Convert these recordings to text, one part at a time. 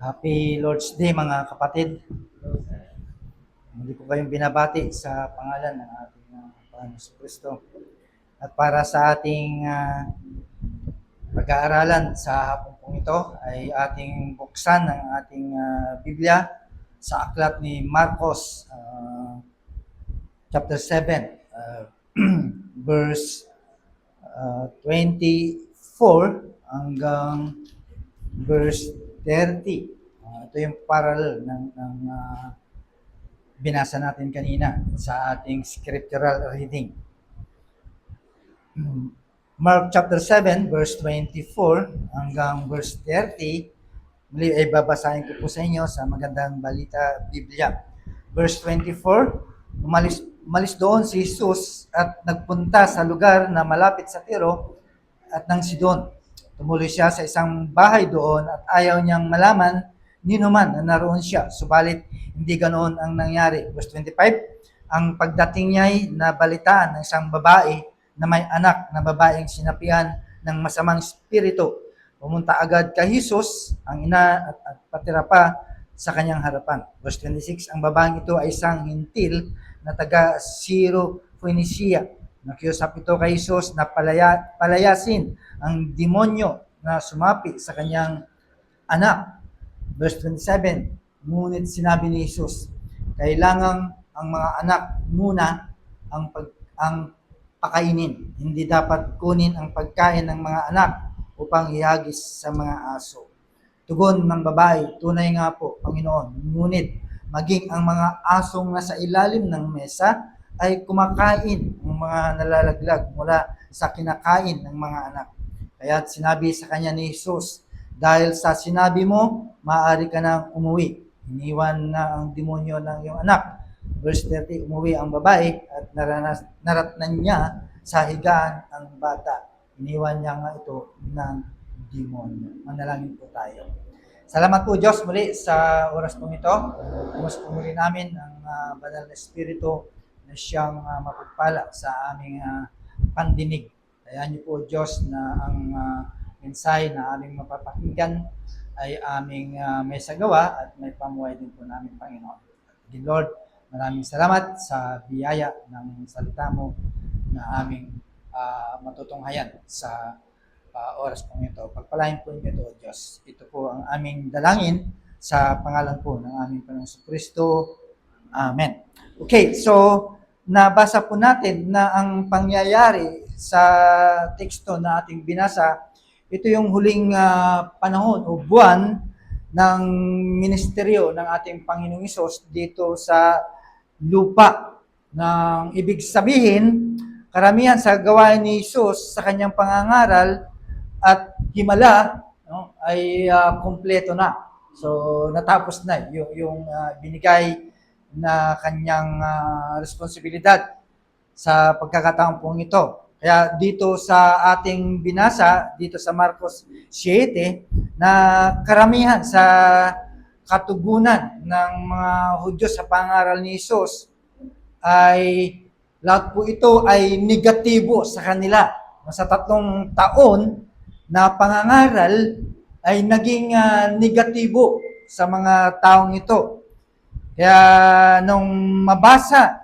Happy Lord's Day mga kapatid. Muli ko kayong binabati sa pangalan ng ating Panginoon Jesucristo. At para sa ating pag-aaralan sa hapon pong ito ay ating buksan ang ating Biblia sa aklat ni Marcos chapter 7 verse 24 hanggang verse 30. Ito yung parallel ng binasa natin kanina sa ating scriptural reading. Mark chapter 7 verse 24 hanggang verse 30. Muli ay babasahin ko po sa inyo sa Magandang Balita Biblia. Verse 24, umalis doon si Jesus at nagpunta sa lugar na malapit sa Tiro at ng Sidon. Tumuloy siya sa isang bahay doon at ayaw niyang malaman ni numan na naroon siya. Subalit, hindi ganoon ang nangyari. Verse 25, ang pagdating niya ay nabalitaan ng isang babae na may anak na babaeng sinapian ng masamang espiritu. Pumunta agad kay Jesus, ang ina, at patira pa sa kanyang harapan. Verse 26, ang babaeng ito ay isang hintil na taga Syro-Phoenicia. Nakiusap ito kay Jesus na palayasin ang demonyo na sumapi sa kanyang anak. Verse 27, ngunit sinabi ni Jesus, kailangan ang mga anak muna ang pakainin. Hindi dapat kunin ang pagkain ng mga anak upang ihagis sa mga aso. Tugon ng babae, tunay nga po, Panginoon, ngunit maging ang mga asong nasa ilalim ng mesa ay kumakain ng mga nalalaglag mula sa kinakain ng mga anak. Kaya sinabi sa kanya ni Jesus, dahil sa sinabi mo, maaari ka nang umuwi. Iniwan na ang demonyo ng iyong anak. Verse 30, umuwi ang babae at naratnan niya sa higaan ang bata. Iniwan niya nga ito ng demonyo. Manalangin po tayo. Salamat po Diyos muli sa oras pong ito. Pumas po muli namin ang banal na espiritu na siyang mapagpala sa aming pandinig. Kaya niyo po Diyos na ang mensahe na aming mapapakinggan ay aming may sagawa at may pamuhay din po namin, Panginoon. Dear Lord, maraming salamat sa biyaya ng salita mo na aming matutunghayan sa oras pong ito. Pagpalain po niyo ito, Diyos. Ito po ang aming dalangin sa pangalan po ng aming Panginoong Jesucristo. Amen. Okay, so nabasa po natin na ang pangyayari sa teksto na ating binasa, ito yung huling panahon o buwan ng ministeryo ng ating Panginoong Hesus dito sa lupa. Nang ibig sabihin, karamihan sa gawain ni Hesus sa kanyang pangangaral at himala ay kumpleto na. So natapos na yung binigay na kanyang responsibilidad sa pagkakataon pong ito. Kaya dito sa ating binasa, dito sa Marcos 7, na karamihan sa katugunan ng mga Hudyo sa pangaral ni Jesus ay lahat po ito ay negatibo sa kanila. Sa 3 taon na pangangaral ay naging negatibo sa mga taong ito. Kaya nung mabasa,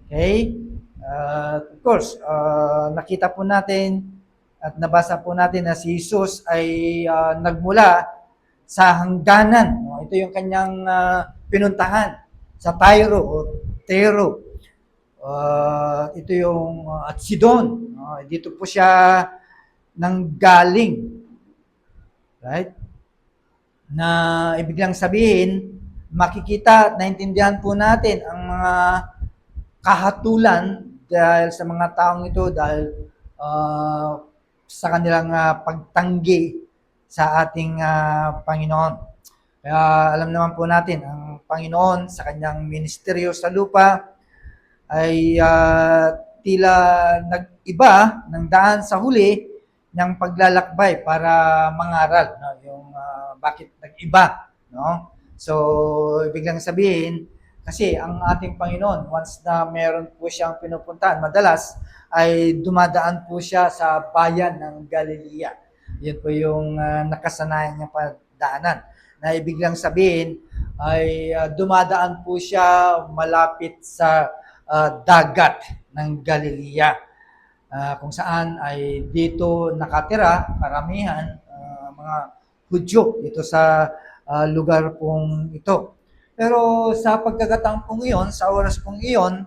okay, of course, nakita po natin at nabasa po natin na si Jesus ay nagmula sa hangganan. Ito yung kanyang pinuntahan sa Tyro o Tero. Ito yung at Sidon. Dito po siya nanggaling. Right? Na ibig lang sabihin, makikita, naintindihan po natin ang mga kahatulan dahil sa mga taong ito, dahil sa kanilang pagtanggi sa ating Panginoon. Kaya alam naman po natin, ang Panginoon sa kanyang ministeryo sa lupa ay tila nag-iba ng daan sa huli ng paglalakbay para mangaral. No? Yung bakit nag-iba. No? So, ibig lang sabihin, kasi ang ating Panginoon, once na meron po siyang pinupuntahan, madalas ay dumadaan po siya sa bayan ng Galilea. Yun po yung nakasanayan niya pa daanan. Na ibig lang sabihin ay dumadaan po siya malapit sa dagat ng Galilea, kung saan ay dito nakatira karamihan mga Hudyo dito sa lugar pong ito. Pero sa pagkakataon pong iyon, sa oras pong iyon,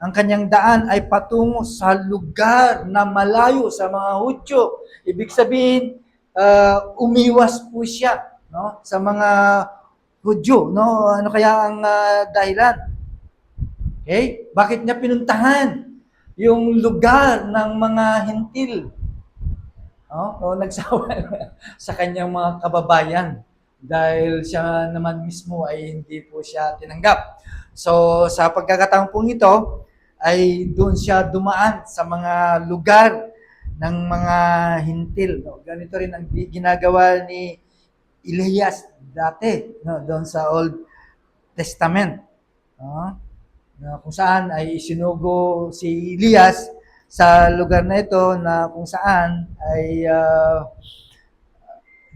ang kanyang daan ay patungo sa lugar na malayo sa mga Hudyo. Ibig sabihin, umiwas po siya, no, sa mga Hudyo, no? Ano kaya ang dahilan? Okay? Bakit niya pinuntahan yung lugar ng mga Hentil? O nagsawa sa kanyang mga kababayan dahil siya naman mismo ay hindi po siya tinanggap. So sa pagkakataon pong ito ay doon siya dumaan sa mga lugar ng mga Hintil. No? Ganito rin ang ginagawa ni Elias dati, no? Doon sa Old Testament. No? Kung saan ay isinugo si Elias sa lugar na ito na kung saan ay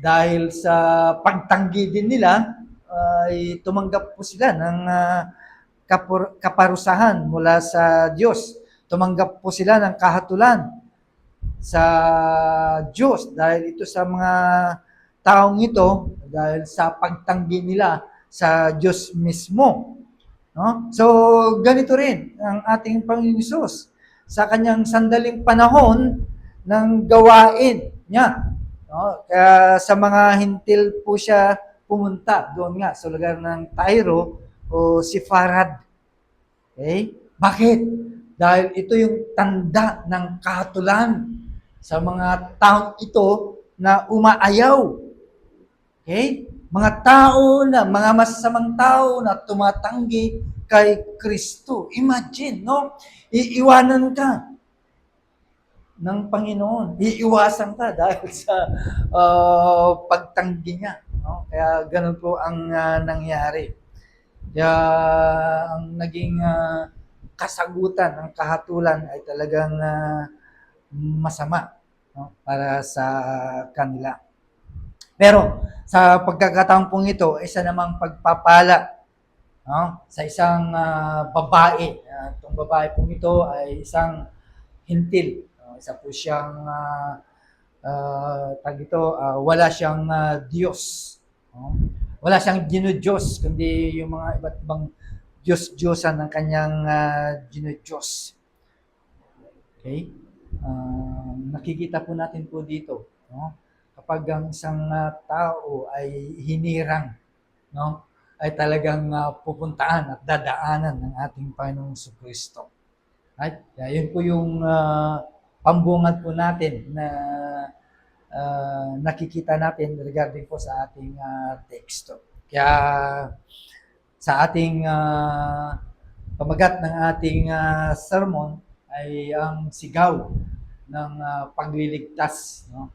dahil sa pagtanggi din nila ay tumanggap po sila ng kaparusahan mula sa Diyos. Tumanggap po sila ng kahatulan sa Diyos dahil ito sa mga taong ito, dahil sa pagtanggi nila sa Diyos mismo. No? So, ganito rin ang ating Panginoon Hesus sa kanyang sandaling panahon ng gawain niya. No? Kaya sa mga Hintil po siya pumunta doon nga sa lugar ng Tyro o Sepharad. Okay? Bakit? Dahil ito yung tanda ng kahatulan sa mga taong ito na umaayaw. Okay? Mga tao na, mga masasamang tao na tumatanggi kay Kristo. Imagine, no? Iiwanan ka ng Panginoon. Iiwasan ka dahil sa pagtanggi niya. No? Kaya ganun po ang nangyari. Kaya ang naging kasagutan ng kahatulan ay talagang masama, no? Para sa kanila. Pero sa pagkakataon pong ito, isa namang pagpapala, no? Sa isang babae. Itong babae pong ito ay isang Hintil. Isa po siyang wala siyang Diyos. No? Wala siyang Diyos, kundi yung mga iba't ibang Diyos-Diyosan ng kanyang Diyos. Okay? Nakikita po natin po dito, no? Kapag ang isang tao ay hinirang, no, ay talagang pupuntaan at dadaanan ng ating Panginoong Kristo. Right? Kaya yun po yung pambungad po natin na nakikita natin regarding po sa ating teksto. Kaya sa ating pamagat ng ating sermon ay ang sigaw ng pagliligtas. No?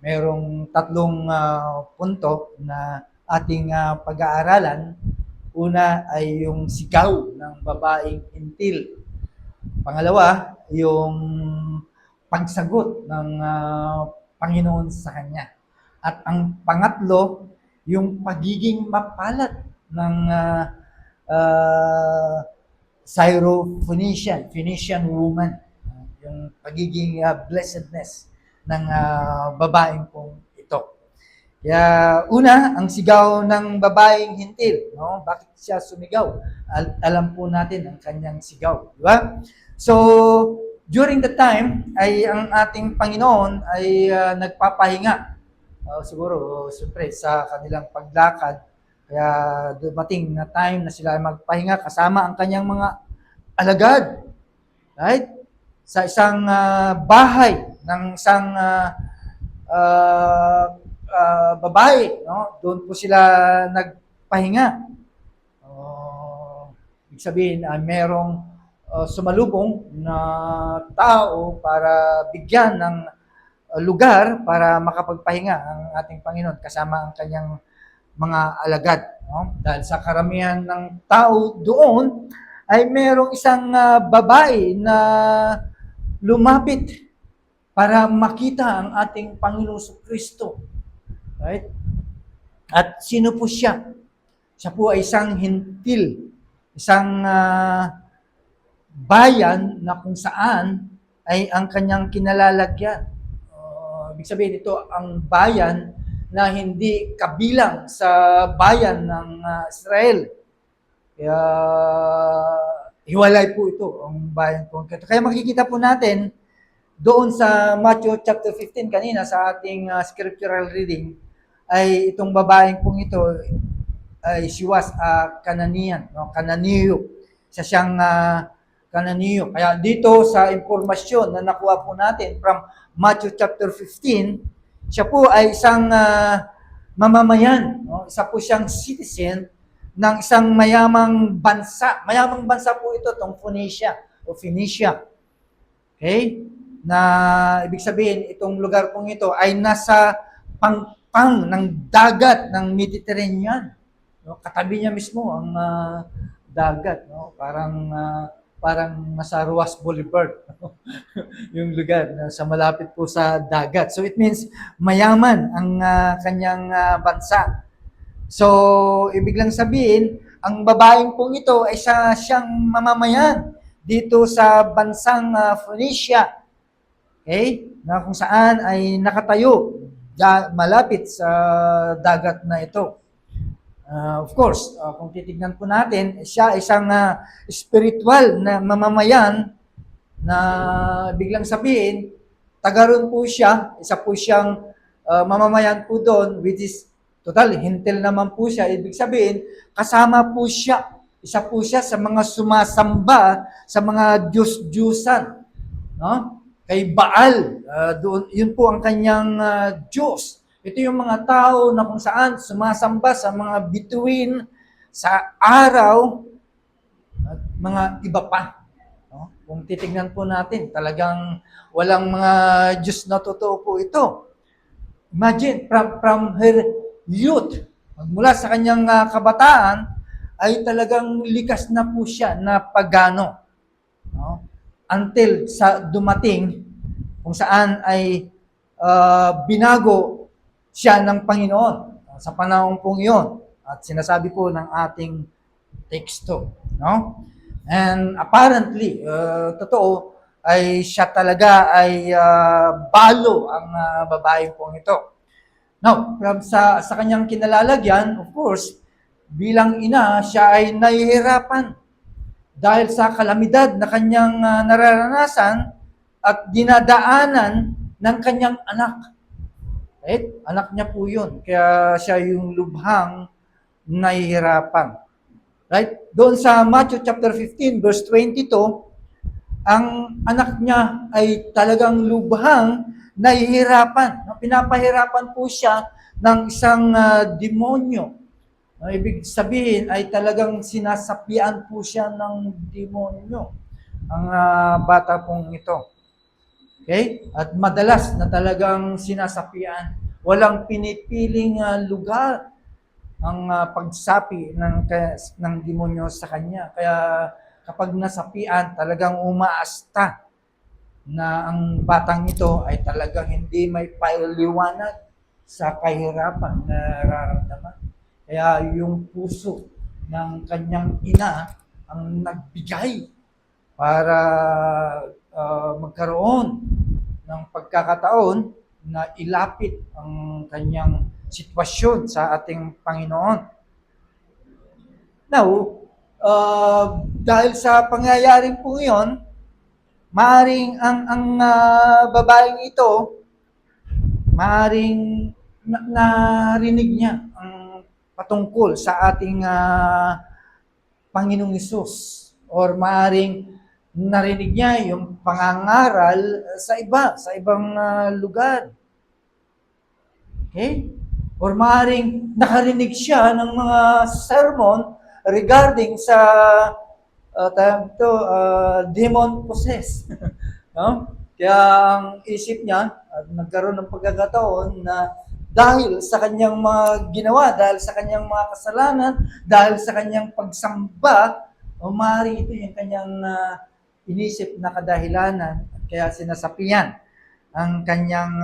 Merong tatlong punto na ating pag-aaralan. Una ay yung sigaw ng babaeng Hintil. Pangalawa, yung pagsagot ng Panginoon sa kanya. At ang pangatlo, yung pagiging mapalad ng Syrophoenician woman. Yung pagiging blessedness ng babaeng pong ito. Kaya una, ang sigaw ng babaeng Hintil, no? Bakit siya sumigaw? Alam po natin ang kanyang sigaw, di ba? So, during the time ay ang ating Panginoon ay nagpapahinga. Siguro, siyempre, sa kanilang paglakad, kaya dumating na time na sila ay magpahinga kasama ang kanyang mga alagad. Right? Sa isang bahay ng isang babae, no? Doon po sila nagpahinga. Ibig sabihin, merong sumalubong na tao para bigyan ng lugar para makapagpahinga ang ating Panginoon kasama ang kanyang mga alagad. No? Dahil sa karamihan ng tao doon ay merong isang babae na lumapit para makita ang ating Panginoon Kristo. Right? At sino po siya? Siya po ay isang hintil, isang bayan na kung saan ay ang kanyang kinalalagyan. Ibig sabihin, ito ang bayan na hindi kabilang sa bayan ng Israel. Kaya hiwalay po ito, ang bayan po. Kaya makikita po natin doon sa Matthew chapter 15 kanina sa ating scriptural reading, ay itong babaeng pong ito ay she was a Canaanian, no? Cananeo. Siya siyang Cananeo. Kaya dito sa impormasyon na nakuha po natin from Matthew chapter 15, siya po ay isang mamamayan, no? Isa po siyang citizen ng isang mayamang bansa. Mayamang bansa po ito, itong Phoenicia o Phoenicia. Okay? Na ibig sabihin, itong lugar pong ito ay nasa pangpang ng dagat ng Mediterranean. No? Katabi niya mismo ang dagat, no? Parang nasa Ruas Boulevard yung lugar sa malapit po sa dagat. So it means mayaman ang kanyang bansa. So ibig lang sabihin, ang babaeng pong ito ay siyang mamamayan dito sa bansang Phoenicia. Okay? Na kung saan ay nakatayo malapit sa dagat na ito. Of course, kung titignan po natin, siya isang spiritual na mamamayan na biglang sabihin, taga ron po siya, isa po siyang mamamayan po doon, which is total, hintil naman po siya. Ibig sabihin, kasama po siya, isa po siya sa mga sumasamba sa mga Diyos-Diyusan. No? Kay Baal, doon, yun po ang kanyang Diyos. Ito yung mga tao na kung saan sumasamba sa mga bituin, sa araw, at mga iba pa. No? Kung titignan po natin, talagang walang mga Diyos na totoo po ito. Imagine, from her youth, mula sa kanyang kabataan, ay talagang likas na po siya na pagano. No? Until sa dumating, kung saan ay binago siya ng Panginoon sa panahon pong iyon. At sinasabi po ng ating teksto. No? And apparently, totoo, ay siya talaga ay balo ang babae pong ito. Now, sa kanyang kinalalagyan, of course, bilang ina, siya ay nahihirapan dahil sa kalamidad na kanyang nararanasan at dinadaanan ng kanyang anak. Right? Anak niya po yun. Kaya siya yung lubhang nahihirapan. Right? Doon sa Matthew chapter 15, verse 22, ang anak niya ay talagang lubhang nahihirapan. Pinapahirapan po siya ng isang demonyo. Ibig sabihin ay talagang sinasapian po siya ng demonyo ang bata pong ito. Okay? At madalas na talagang sinasapian. Walang pinipiling lugar ang pagsapi ng demonyo sa kanya. Kaya kapag nasapian, talagang umaasta na ang batang ito ay talagang hindi may pailiwanag sa kahirapan na nararamdaman. Kaya yung puso ng kanyang ina ang nagbigay para magkaroon ng pagkakataon na ilapit ang kanyang sitwasyon sa ating Panginoon. Now, dahil sa pangyayaring po iyon, maaring ang babaeng ito, maaring narinig niya ang patungkol sa ating Panginoong Hesus, or maaring narinig niya yung pangangaral sa ibang lugar. Okay? Or maaaring nakarinig siya ng mga sermon regarding sa demon possessed. No? Kaya ang isip niya, nagkaroon ng pagkakataon na dahil sa kanyang mga ginawa, dahil sa kanyang mga kasalanan, dahil sa kanyang pagsamba, o maaaring ito yung kanyang inisip na kadahilanan, kaya sinasapian ang kanyang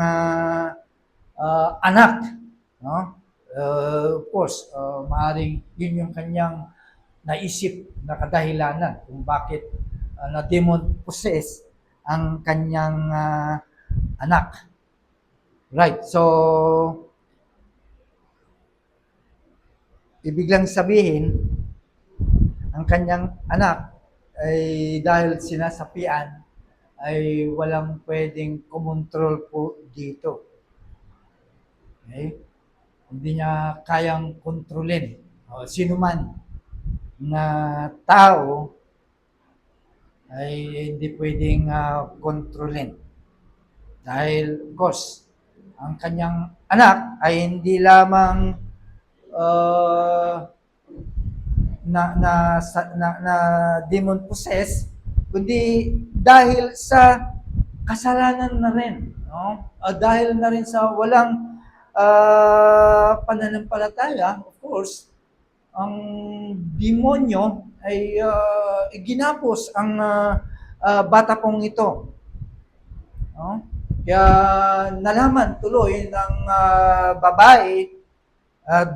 anak, no? Of course, maaaring yun yung kanyang naisip na kadahilanan kung bakit na-demon possess ang kanyang anak. Right, so ibig lang sabihin, ang kanyang anak ay dahil sinasapian, ay walang pwedeng kumontrol po dito. Okay? Hindi niya kayang kontrolin. Sino man na tao ay hindi pwedeng kontrolin. Dahil, of course, ang kanyang anak ay hindi lamang na demon possess, kundi dahil sa kasalanan na rin, no? Dahil na rin sa walang pananampalataya, of course, ang demonyo ay ginapos ang bata pong ito. No? Kaya nalaman tuloy ng babae,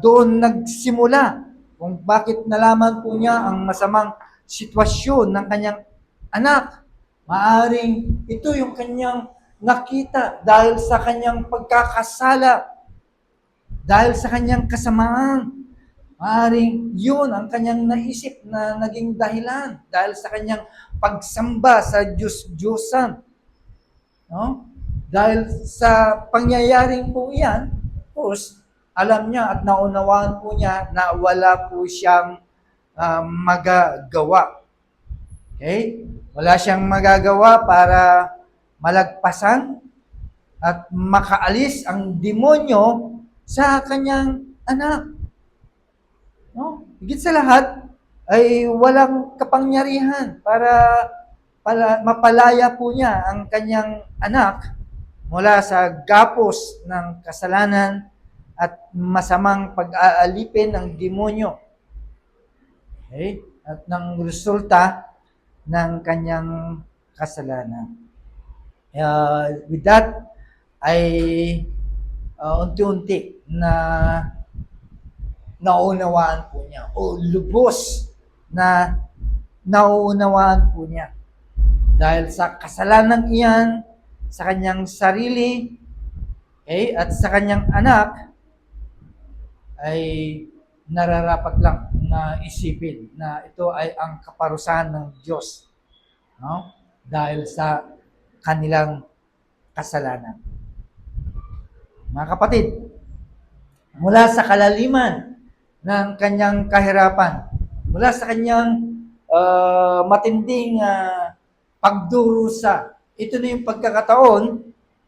doon nagsimula kung bakit nalaman po niya ang masamang sitwasyon ng kanyang anak. Maaring ito yung kanyang nakita dahil sa kanyang pagkakasala, dahil sa kanyang kasamaan. Maaring yun ang kanyang naisip na naging dahilan dahil sa kanyang pagsamba sa Diyos-Diyosan. No? Dahil sa pangyayaring po yan, of course, alam niya at naunawaan po niya na wala po siyang magagawa. Okay? Wala siyang magagawa para malagpasan at makaalis ang demonyo sa kanyang anak. No? Higit sa lahat, ay walang kapangyarihan para mapalaya po niya ang kanyang anak mula sa gapos ng kasalanan at masamang pag-aalipin ng demonyo. Okay? At ng resulta ng kanyang kasalanan. With that, ay unti-unti na naunawaan po niya o lubos na nauunawaan po niya. Dahil sa kasalanan iyan, sa kanyang sarili, okay, at sa kanyang anak, ay nararapat lang na isipin na ito ay ang kaparusahan ng Diyos. No? Dahil sa kanilang kasalanan. Mga kapatid, mula sa kalaliman ng kanyang kahirapan, mula sa kanyang matinding pagdurusa, ito na yung pagkakataon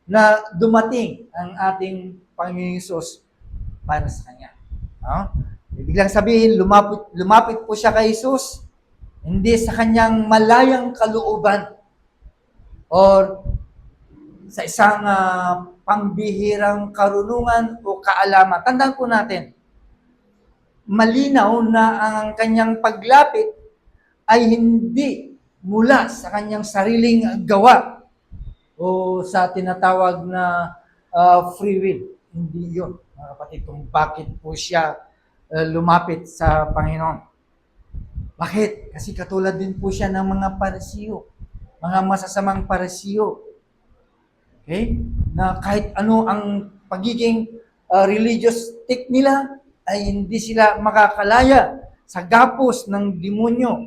na dumating ang ating Panginoong Hesus para sa kanya. No? Ibig lang sabihin, lumapit po siya kay Hesus, hindi sa kanyang malayang kalooban or sa isang pangbihirang karunungan o kaalaman. Tandaan po natin, malinaw na ang kanyang paglapit ay hindi mula sa kanyang sariling gawa o sa tinatawag na free will. Hindi yun, mga kapatid, kung bakit po siya lumapit sa Panginoon. Bakit? Kasi katulad din po siya ng mga Parisiyo, mga masasamang Parisiyo. Okay? Na kahit ano ang pagiging religious stick nila, ay hindi sila makakalaya sa gapos ng demonyo.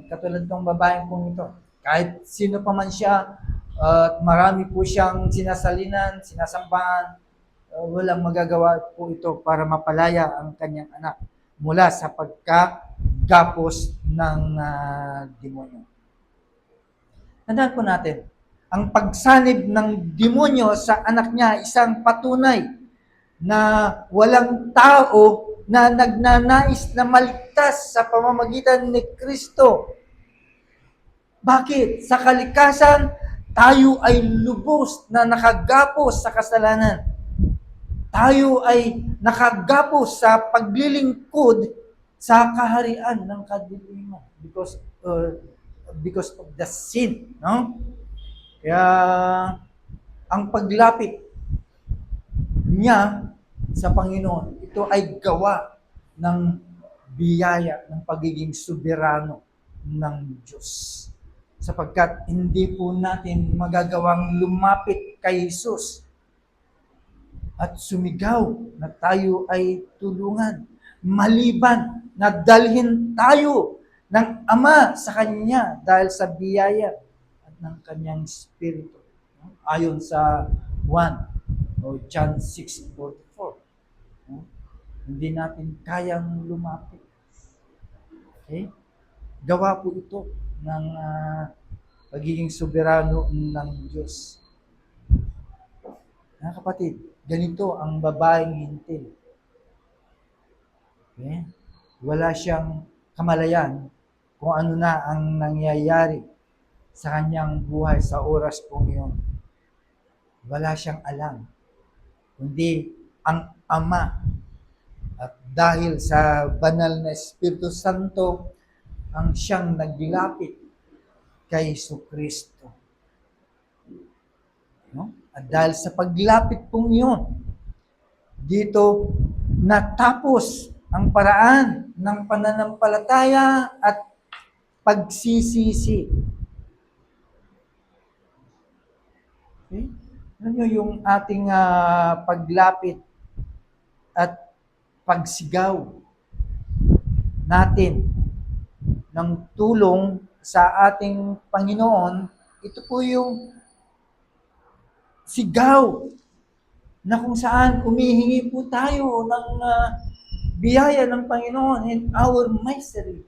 Katulad ng babaeng pong ito. Kahit sino pa man siya, marami po siyang sinasalinan, sinasambahan, walang magagawa po ito para mapalaya ang kanyang anak mula sa pagkagapos ng demonyo. Tandaan po natin, ang pagsanib ng demonyo sa anak niya isang patunay na walang tao na nagnanais na maligtas sa pamamagitan ni Kristo. Bakit? Sa kalikasan, tayo ay lubos na nakagapos sa kasalanan. Tayo ay nakagapos sa paglilingkod sa kaharian ng kadiliman because of the sin, no? Kaya ang paglapit niya sa Panginoon, ito ay gawa ng biyaya ng pagiging soberano ng Diyos. Sapagkat hindi po natin magagawang lumapit kay Jesus at sumigaw na tayo ay tulungan, maliban na dalhin tayo ng Ama sa Kanya dahil sa biyaya at ng Kanyang Espiritu. Ayon sa 1 o John 6:44. Hindi natin kayang lumapit. Okay? Gawa po ito ng pagiging soberano ng Diyos. Mga kapatid, ganito ang babaeng hintil. Okay? Wala siyang kamalayan kung ano na ang nangyayari sa kanyang buhay sa oras po ngayon. Wala siyang alam, kundi ang Ama. At dahil sa banal na Espiritu Santo, ang siyang naglapit kay Jesucristo. No? At dahil sa paglapit pong yun, dito natapos ang paraan ng pananampalataya at pagsisisi. Okay? Ano nyo yung ating paglapit at pagsigaw natin ng tulong sa ating Panginoon, ito po yung sigaw na kung saan umihingi po tayo ng biyaya ng Panginoon in our misery,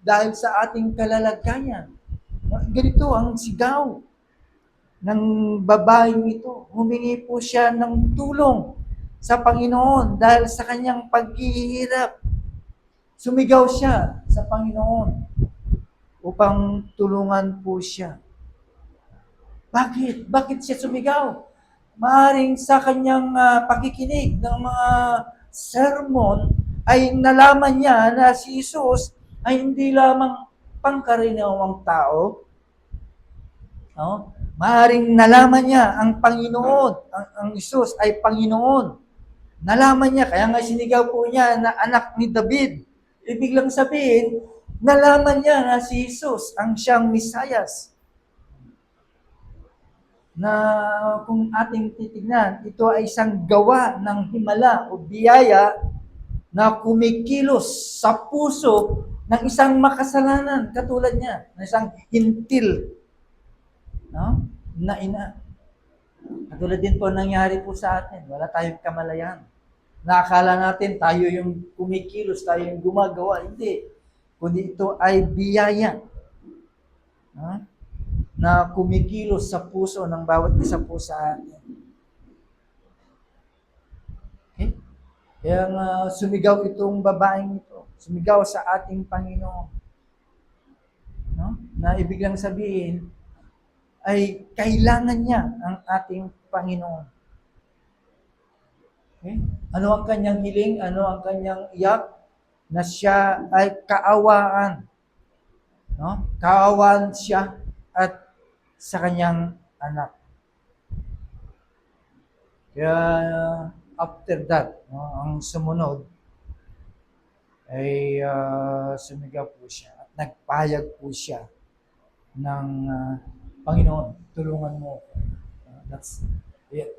dahil sa ating kalalagayan. Ganito ang sigaw ng babaeng ito. Humingi po siya ng tulong sa Panginoon dahil sa kanyang paghihirap. Sumigaw siya sa Panginoon upang tulungan po siya. Bakit? Bakit siya sumigaw? Maaring sa kanyang pakikinig ng mga sermon ay nalaman niya na si Jesus ay hindi lamang pangkaraniwang tao. No? Maaring nalaman niya ang Panginoon, ang Jesus ay Panginoon. Nalaman niya, kaya nga sinigaw po niya na anak ni David. Ibig lang sabihin, nalaman niya na si Jesus ang siyang Mesiyas. Na kung ating titignan, ito ay isang gawa ng himala o biyaya na kumikilos sa puso ng isang makasalanan katulad niya, ng isang hintil, no? Na ina. Katulad din po nangyari po sa atin, wala tayong kamalayan. Nakakala natin tayo yung kumikilos, tayo yung gumagawa. Hindi. Kundi ito ay biyaya. No? Na kumikilos sa puso ng bawat isa po sa atin. Okay? Kaya sumigaw itong babaeng ito. Sumigaw sa ating Panginoon. No? Na ibig lang sabihin, ay kailangan niya ang ating Panginoon. Okay? Ano ang kanyang hiling? Ano ang kanyang iyak? Na siya ay kaawaan. No? Kaawaan siya at sa kanyang anak. Kaya after that, no, ang sumunod ay sumigaw po siya at nagpahayag po siya ng Panginoon, tulungan mo.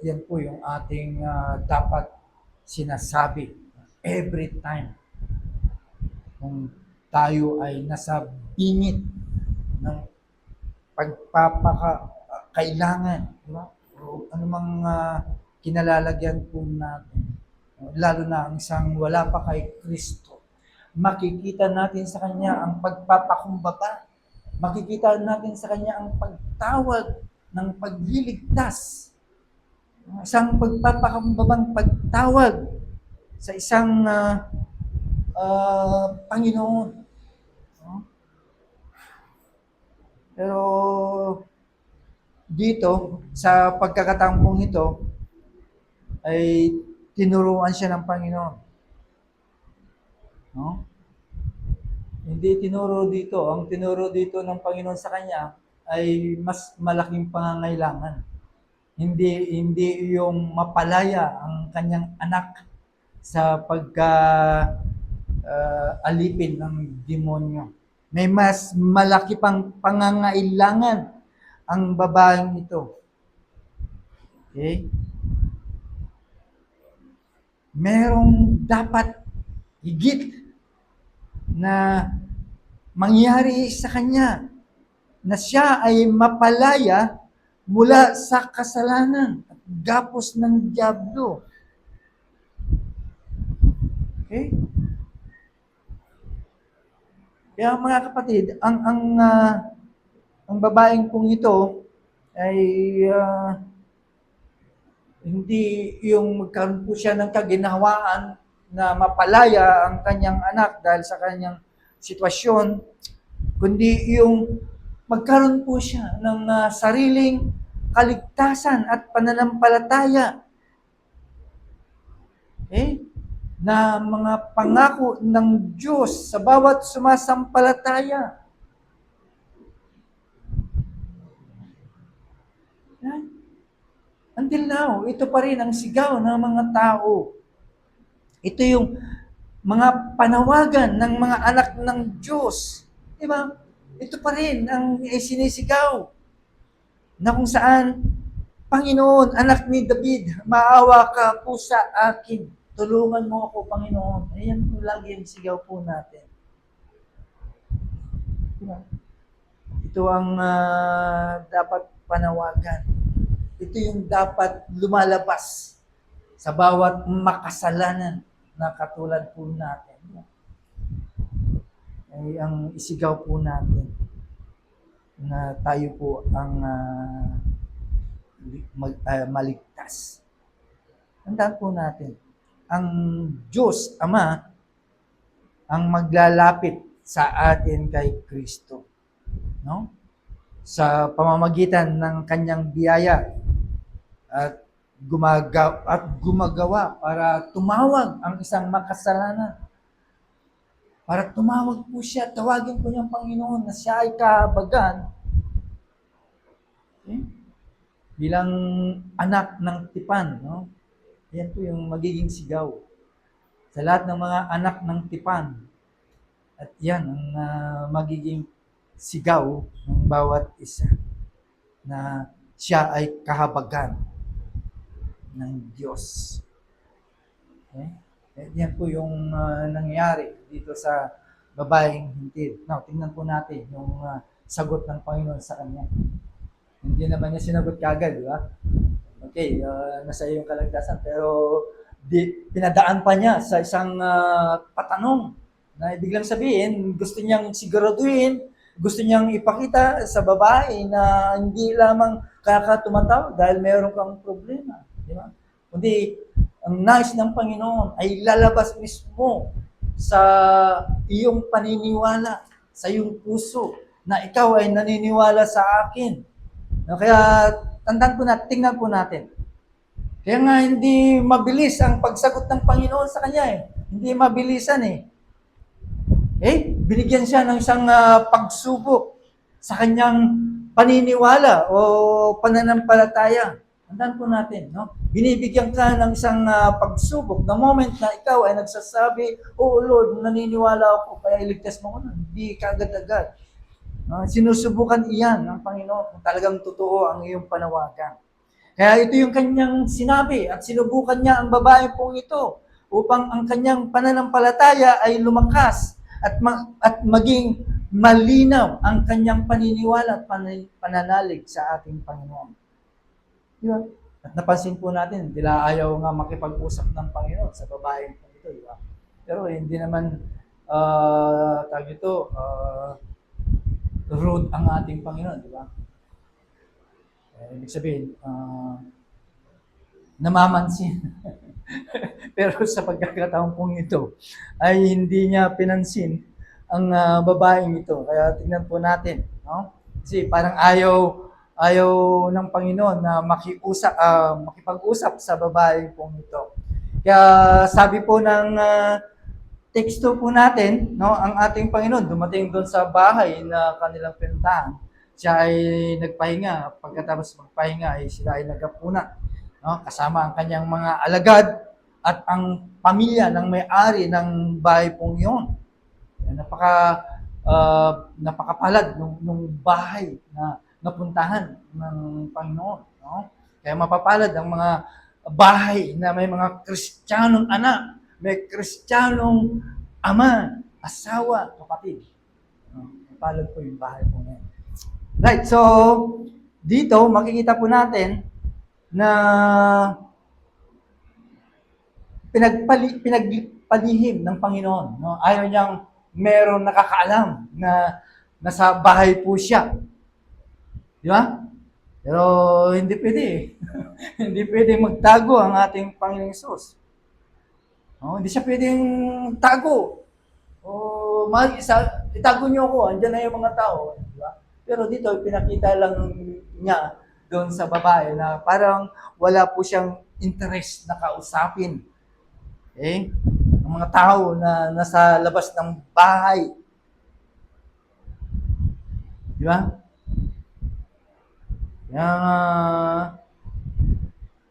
Yan po yung ating dapat sinasabi every time kung tayo ay nasa bingit ng pagpapakailangan, di ba? O anumang kinalalagyan po natin, lalo na ang isang wala pa kay Kristo. Makikita natin sa Kanya ang pagpapakumbaba. Makikita natin sa Kanya ang pagtawag ng pagliligtas. Isang pagpapakumbabang pagtawag sa isang Panginoon. Pero dito, sa pagkakataong ito, ay tinuruan siya ng Panginoon. No? Hindi tinuro dito. Ang tinuro dito ng Panginoon sa kanya ay mas malaking pangangailangan. Hindi yung mapalaya ang kanyang anak sa alipin ng demonyo. May mas malaki pang pangangailangan ang babaeng ito. Okay? Merong dapat higit na mangyari sa kanya na siya ay mapalaya mula sa kasalanan at gapos ng dyablo. Okay? Kaya mga kapatid, ang babaeng kong ito ay hindi yung magkaroon po siya ng kaginhawaan na mapalaya ang kanyang anak dahil sa kanyang sitwasyon, kundi yung magkaroon po siya ng sariling kaligtasan at pananampalataya. Okay? Na mga pangako ng Diyos sa bawat sumasampalataya. Yan. Until now, ito pa rin ang sigaw ng mga tao. Ito yung mga panawagan ng mga anak ng Diyos. Di ba? Ito pa rin ang sinisigaw na kung saan, Panginoon, anak ni David, maawa ka po sa akin. Tulungan mo ako, Panginoon. Ayan po lagi ang sigaw po natin. Diba? Ito ang dapat panawagan. Ito yung dapat lumalabas sa bawat makasalanan na katulad po natin. Ay ang isigaw po natin na tayo po ang maligtas. Tandaan po natin, ang Diyos Ama ang maglalapit sa atin kay Kristo. No? Sa pamamagitan ng kanyang biyaya at gumagawa para tumawag ang isang makasalanan. Para tumawag po siya, tawagin po niyang Panginoon na siya ay kahabagan. Okay? Bilang anak ng tipan, no? Yan po yung magiging sigaw sa lahat ng mga anak ng tipan. At yan ang magiging sigaw ng bawat isa na siya ay kahabagan ng Diyos. Okay? At yan po yung nangyari dito sa babaeng hintil. Now, tingnan po natin yung sagot ng Panginoon sa kanya. Hindi naman niya sinagot kagad, di ba? Okay, nasa iyong kaligtasan, pero pinadaan pa niya sa isang patanong na ibig sabihin, gusto niyang siguraduhin, gusto niyang ipakita sa babae na hindi lamang tumataw dahil meron kang problema. Di ba? Kundi, ang nais ng Panginoon ay lalabas mismo sa iyong paniniwala, sa iyong puso, na ikaw ay naniniwala sa akin. Kaya, tingnan po natin. Kaya nga hindi mabilis ang pagsagot ng Panginoon sa kanya eh. Hindi mabilisan eh. Binigyan siya ng isang pagsubok sa kanyang paniniwala o pananampalataya. Tandaan po natin, no? Binibigyan ka ng isang pagsubok. The moment na ikaw ay nagsasabi, "Oh Lord, naniniwala ako, kaya iligtas mo ko na." Hindi ka agad-agad. Sinusubukan iyan ng Panginoon kung talagang totoo ang iyong panawagan. Kaya ito yung kanyang sinabi at sinubukan niya ang babae pong ito upang ang kanyang pananampalataya ay lumakas at maging malinaw ang kanyang paniniwala at pananalig sa ating Panginoon. Diba? At napansin po natin, tila ayaw nga makipag-usap ng Panginoon sa babae pong ito. Diba? Pero hindi naman rude ang ating Panginoon, di ba? Ibig sabihin, namamansin. Pero sa pagkakataon pong ito, ay hindi niya pinansin ang babaeng ito. Kaya tingnan po natin, no? Kasi parang ayaw ng Panginoon na makipag-usap sa babaeng pong ito. Kaya sabi po ng teksto po natin, no, ang ating Panginoon dumating doon sa bahay na kanilang pinuntahan. siya ay nagpahinga. Pagkatapos magpahinga ay sila ay naghapunan, no? Kasama ang kanyang mga alagad at ang pamilya ng may-ari ng bahay pong yun. Napakapalad nung bahay na napuntahan ng Panginoon, no? Kaya mapapalad ang mga bahay na may mga Kristiyanong anak, may Kristiyanong ama, asawa, kapatid. No? Mapalad po yung bahay po ngayon. Right, so dito makikita po natin na pinagpalihim ng Panginoon, no? Ayaw niyang meron nakakaalam na nasa bahay po siya. Di ba? Pero hindi pwede. Hindi pwede magtago ang ating Panginoong Hesus. No? Hindi siya pwedeng tago. Itago niyo ako, andyan na yung mga tao. Di ba? Pero dito, pinakita lang niya doon sa babae na parang wala po siyang interest na kausapin. Okay? Ang mga tao na nasa labas ng bahay. Di ba?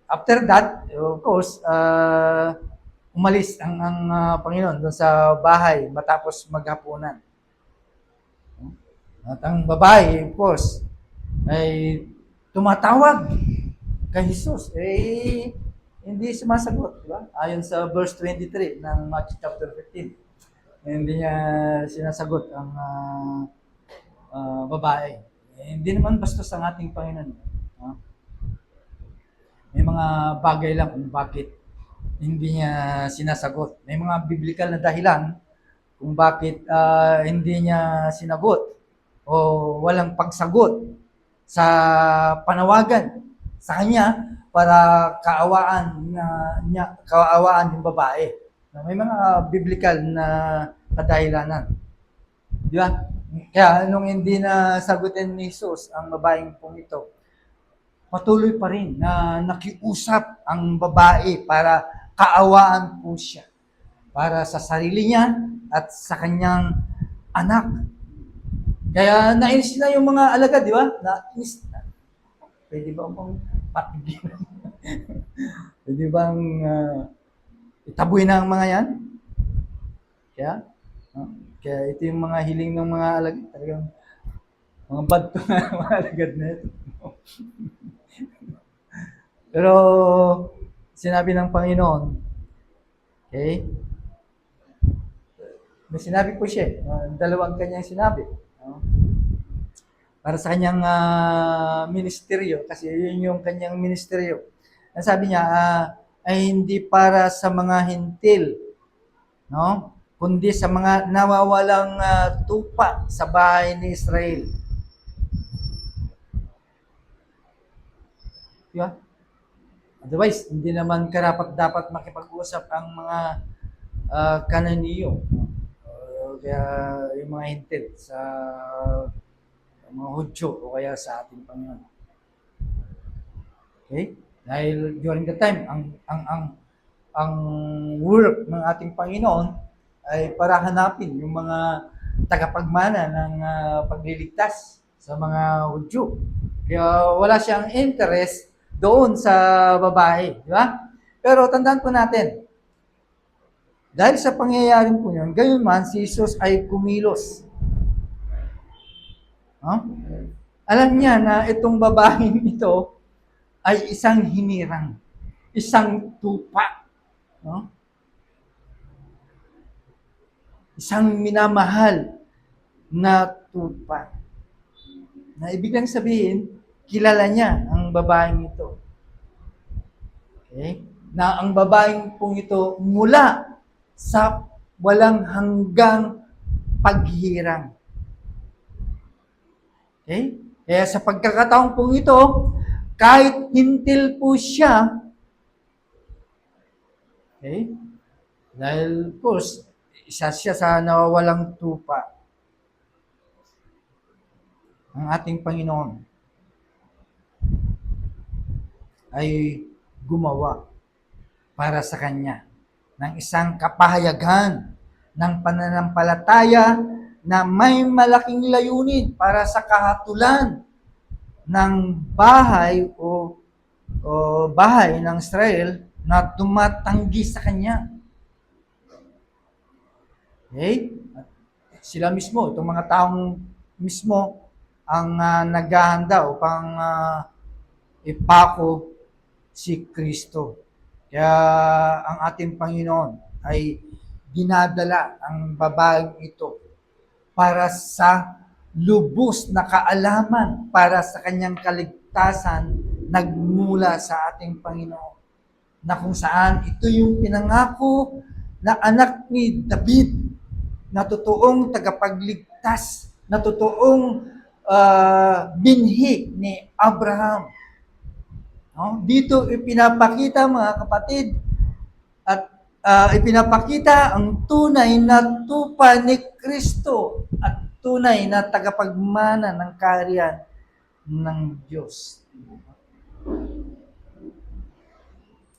After that, of course, umalis ang Panginoon doon sa bahay matapos maghapunan. At ang babae, of course, ay tumatawag kay Jesus. Hindi sumasagot, di ba? Ayon sa verse 23 ng Matthew chapter 15. Hindi niya sinasagot ang babae. Hindi naman bastos ang ating Panginoon. May mga bagay lang kung bakit hindi niya sinasagot. May mga biblical na dahilan kung bakit hindi niya sinagot o walang pagsagot sa panawagan sa kanya para kaawaan yung babae. May mga biblical na kadahilanan. Di ba? Kaya nung hindi na sagutin ni Jesus ang babaeng pong ito, patuloy pa rin na nakiusap ang babae para kaawaan po siya para sa sarili niya at sa kanyang anak. Kaya nainis na yung mga alagad, di ba? Nainis na. Pwede ba akong patigilan? Pwede bang itaboy na ang mga yan? Kaya ito yung mga hiling ng mga alagad. Talagang mga bad to na mga alagad na ito. Pero sinabi ng Panginoon, okay? May sinabi po siya, dalawang kanyang sinabi. Para sa kanyang ministeryo, kasi yun yung kanyang ministeryo. Ang sabi niya, ay hindi para sa mga hintil, no? Kundi sa mga nawawalang tupa sa bahay ni Israel. Diba? Otherwise, hindi naman karapat-dapat makipag-usap ang mga Kananiyo. Kaya yung mga hintil sa mga Hudyo o kaya sa ating Panginoon. Okay? Dahil during the time, ang work ng ating Panginoon ay para hanapin yung mga tagapagmana ng pagliligtas sa mga Hudyo. Kaya wala siyang interest doon sa babae, di ba? Pero tandaan po natin, dahil sa pangyayaring po yun, gayon man, si Jesus ay kumilos. Alam niya na itong babaeng ito ay isang hinirang, isang tupa, no? Isang minamahal na tupa. Na ibig lang sabihin, kilala niya ang babaeng ito. Okay? Na ang babaeng pong ito mula sa walang hanggang paghirang. Okay? Kaya sa pagkakataong pong ito, kahit hintil po siya, okay? Dahil, of course, isa siya sa nawawalang tupa. Ang ating Panginoon ay gumawa para sa Kanya ng isang kapahayagan ng pananampalataya na may malaking layunin para sa kahatulan ng bahay o bahay ng Israel na tumatanggi sa kanya. Okay? At sila mismo, itong mga taong mismo ang naghahanda upang ipako si Kristo. Kaya ang ating Panginoon ay dinadala ang babaeng ito para sa lubos na kaalaman para sa kanyang kaligtasan nagmula sa ating Panginoon. Na kung saan ito yung pinangako na anak ni David na totoong tagapagligtas, na totoong binhi ni Abraham. No? Dito ipinapakita mga kapatid at ipinapakita ang tunay na tupa ni Kristo at tunay na tagapagmana ng kaharian ng Diyos.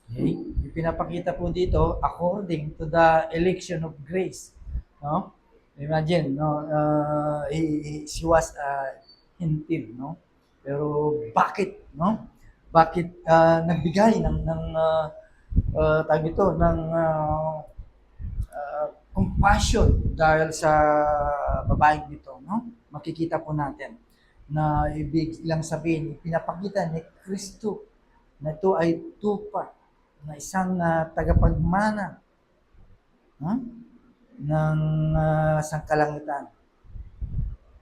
Okay? Ipinapakita po dito according to the election of grace. No? Imagine, no, she was hintil, no? Pero bakit, no? Bakit nagbigay ng tawag ito, ng compassion dahil sa babaeng dito, no? Makikita po natin na ibig lang sabihin, pinapakita ni Kristo na ito ay tupa na isang tagapagmana ng sangkalangitan.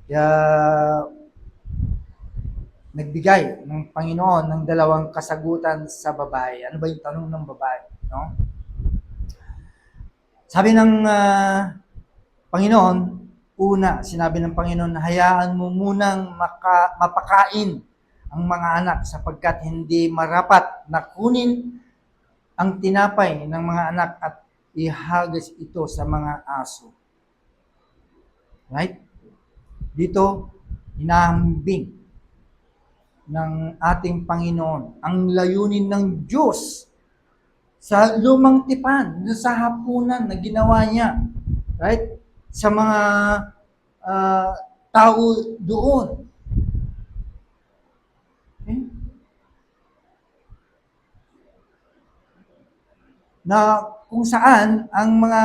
Kaya nagbigay ng Panginoon ng dalawang kasagutan sa babae. Ano ba yung tanong ng babae? No? Sabi ng Panginoon, una, sinabi ng Panginoon, hayaan mo munang mapakain ang mga anak sapagkat hindi marapat na kunin ang tinapay ng mga anak at ihagis ito sa mga aso. Right? Dito, hinahambing ng ating Panginoon ang layunin ng Diyos sa lumang tipan, sa hapunan na ginawa niya, right? Sa mga tao doon. Okay? Na kung saan ang mga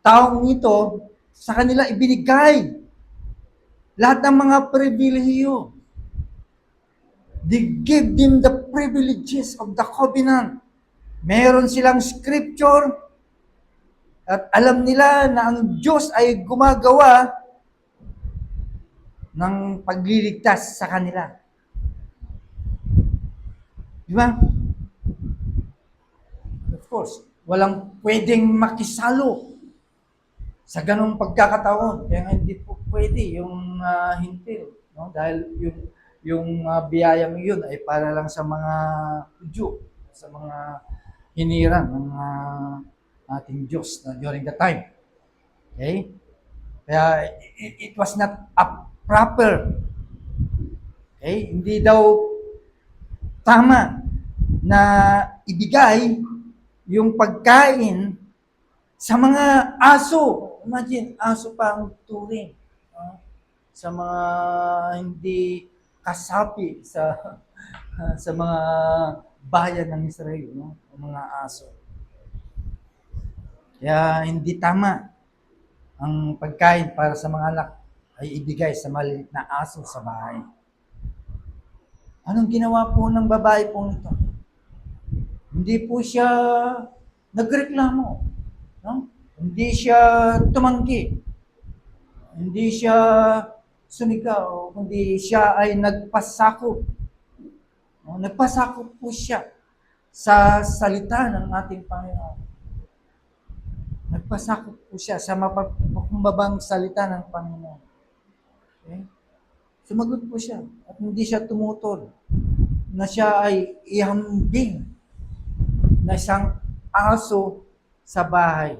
taong ito sa kanila ibinigay lahat ng mga pribilehiyo. They give them the privileges of the covenant. Meron silang scripture at alam nila na ang Diyos ay gumagawa ng pagliligtas sa kanila. Di ba? Of course, walang pwedeng makisalo sa ganong pagkakataon. Kaya hindi po pwede yung hintil. No? Dahil yung biyayang yun ay para lang sa mga Hudyo, sa mga hinirang ng ating Diyos during the time. Okay? Kaya it was not a proper. Okay? Hindi daw tama na ibigay yung pagkain sa mga aso. Imagine, aso pa ang turing. Sa mga hindi kasapi sa mga bayan ng Israel, no? Mga aso. Kaya hindi tama ang pagkain para sa mga anak ay ibigay sa maliit na aso sa bahay. Anong ginawa po ng babae po nito? Hindi po siya nagreklamo. No? Hindi siya tumanggi. Hindi siya sumigaw, kundi siya ay nagpasakop. No? Nagpasakop po siya sa salita ng ating Panginoon. Nagpasakop po siya sa mapakumbabang salita ng Panginoon. Okay? Sumagot po siya at hindi siya tumutol na siya ay ihambing na isang aso sa bahay.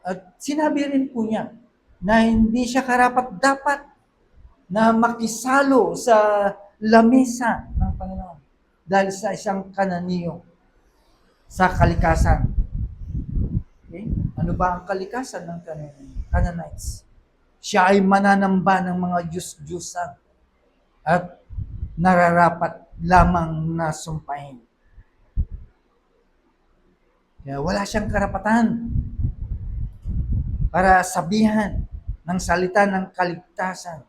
At sinabi rin po niya na hindi siya karapat-dapat na makisalo sa lamesa ng Panginoon dahil sa isang kananiyo sa kalikasan. Okay? Ano Ano ba ang kalikasan ng Canaanites? Siya ay mananamba ng mga Diyos-Diyosan at nararapat lamang na sumpahin. Kaya wala siyang karapatan para sabihan ng salita ng kaligtasan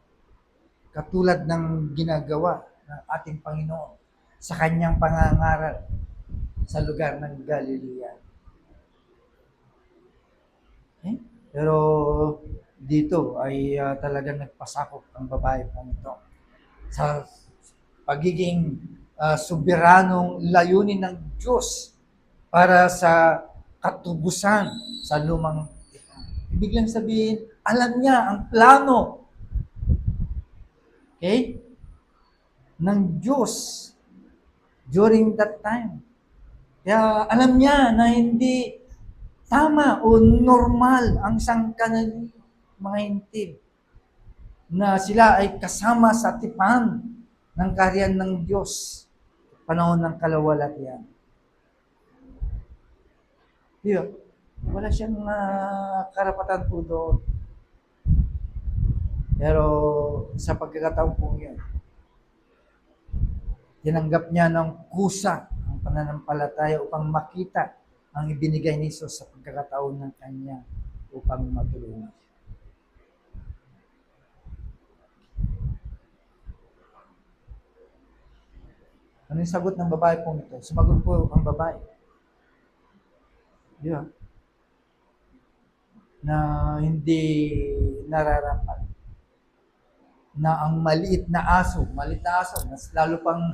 katulad ng ginagawa ng ating Panginoon sa kanyang pangangaral sa lugar ng Galilea. Okay? Pero dito ay talagang nagpasakop ang babae pong ito sa pagiging soberanong layunin ng Diyos para sa katubusan sa lumang tipan. Ibig lang sabihin, alam niya ang plano, okay, ng Diyos during that time. Kaya alam niya na hindi tama o normal ang sangkanali mga hintil na sila ay kasama sa tipan ng kaharian ng Diyos panahon ng kalawalatian. Diba? Wala siyang karapatan po doon. Pero sa pagkakataon po yun, tinanggap niya ng kusa ang pananampalataya upang makita ang ibinigay ni Jesus sa pagkakataon ng kanya upang matulungan. Ano yung sagot ng babae po nito? Sumagot po ang babae. Di ba? Na hindi nararapat. Na ang maliit na aso, mas lalo pang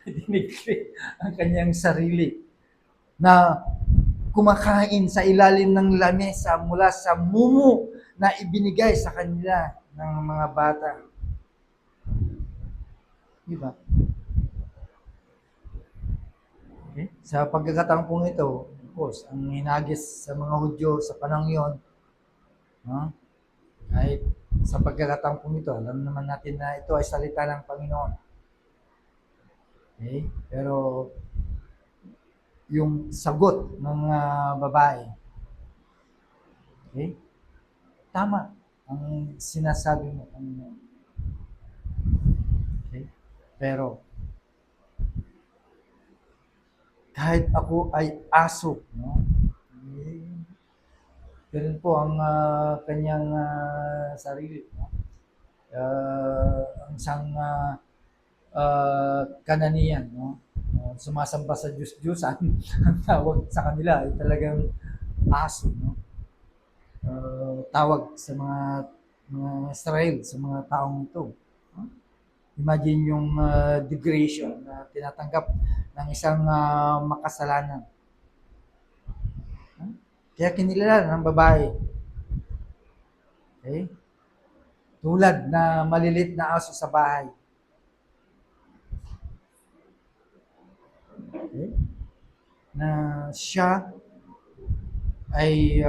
dinigri ang kanyang sarili. Na kumakain sa ilalim ng lamesa mula sa mumu na ibinigay sa kanila ng mga bata. Di ba? Okay? Sa pagkakataon pong ito, of course, ang hinagis sa mga Hudyo sa panahon yon, ay sa pagkakataon pong ito, alam naman natin na ito ay salita ng Panginoon. Okay? Pero yung sagot ng babae, okay? Tama ang sinasabi mo, Panginoon. Okay? Pero kahit ako ay aso, no? Ganun po ang kanyang sarili. No? Ang isang Kananian, no? Sumasamba sa Diyos-Diyosan, ang tawag sa kanila ay talagang aso. No? Tawag sa mga Israel, sa mga taong ito. No? Imagine yung degradation na tinatanggap ng isang makasalanan. Kaya kinilala ng babae. Okay? Tulad na malilit na aso sa bahay. Okay? Na siya ay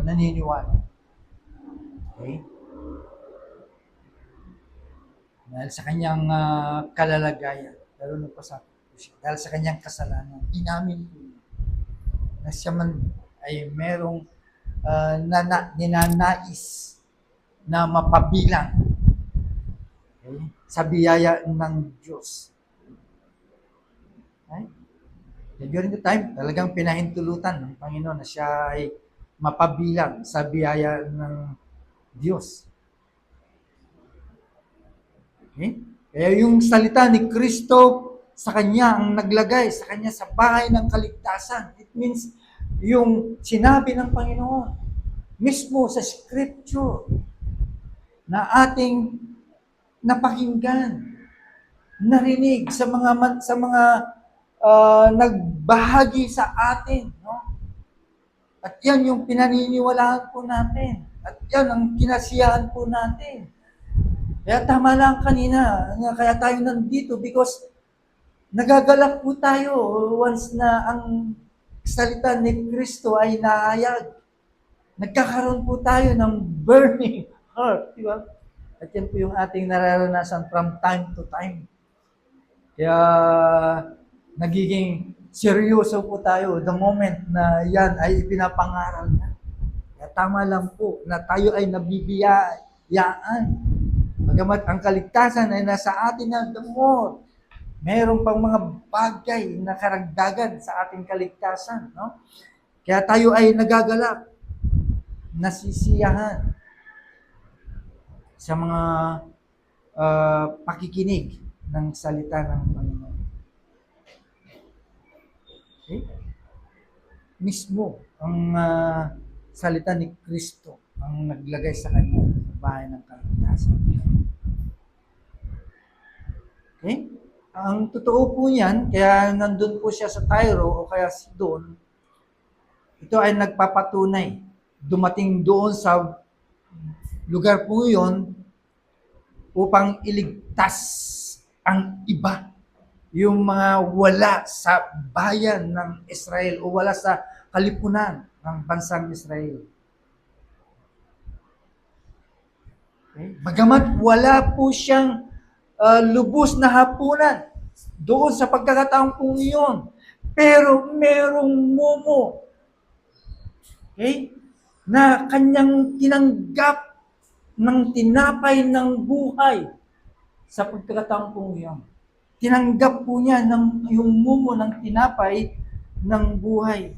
naniniwala. Okay? Dahil sa kanyang kalalagayan. Pero nagpasakot po siya. Dahil sa kanyang kasalanan. Inamin po niya na siya man ay merong ninanais na mapabilang, okay, sa biyaya ng Diyos. Okay? During the time, talagang pinahintulutan ng Panginoon na siya ay mapabilang sa biyaya ng Diyos. Okay? Kaya yung salita ni Kristo sa kanya ang naglagay sa kanya sa bahay ng kaligtasan. It means yung sinabi ng Panginoon mismo sa scripture na ating napakinggan, narinig sa mga nagbahagi sa atin, no? At yan yung pinaniniwalaan po natin. At yan ang kinasiyahan po natin. Kaya tama lang kanina, kaya tayo nandito because nagagalak po tayo once na ang salita ni Kristo ay nahayag. Nagkakaroon po tayo ng burning heart, di ba? At yan po yung ating nararanasan from time to time. Kaya nagiging seryoso po tayo the moment na yan ay ipinapangaral na. tama lang po na tayo ay nabibiyayaan. Bagamat ang kaligtasan ay nasa atin na damot, mayroon pang mga bagay na karagdagan sa ating kaligtasan. No? Kaya tayo ay nagagalak, nasisiyahan sa mga pakikinig ng salita ng Panginoon. Okay? Mismo ang salita ni Kristo ang naglagay sa kanya sa bahay ng kaligtasan. Okay? Ang totoo po niyan, kaya nandun po siya sa Tyro o kaya Sidon, ito ay nagpapatunay. Dumating doon sa lugar po yun upang iligtas ang iba. Yung mga wala sa bayan ng Israel o wala sa kalipunan ng bansang Israel. Okay? Bagamat wala po siyang lubos na hapunan doon sa pagkakataong po iyon. Pero merong mumo, okay, na kanyang tinanggap ng tinapay ng buhay sa pagkakataong po iyon. Tinanggap po niya yung mumo ng tinapay ng buhay.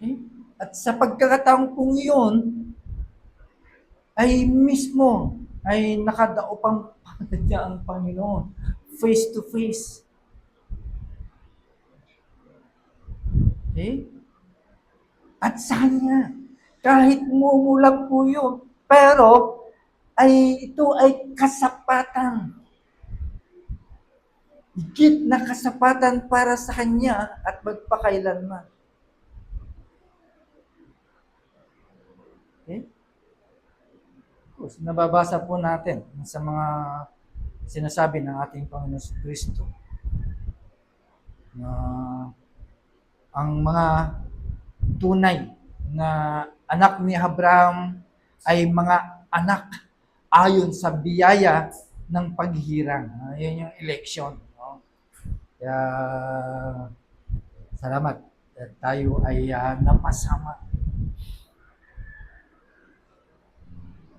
Okay? At sa pagkakataong po iyon, ay mismo ay nakadaupang niya ang Panginoon face to face. Okay? At sa kanya, kahit mumulang po yun, pero ito ay kasapatan. Higit na kasapatan para sa kanya at magpakailanman. Okay? Nababasa po natin sa mga sinasabi ng ating Panginoon Kristo na ang mga tunay na anak ni Abraham ay mga anak ayon sa biyaya ng paghihirang. Yun yung election. No? Kaya, salamat. Tayo ay napasama.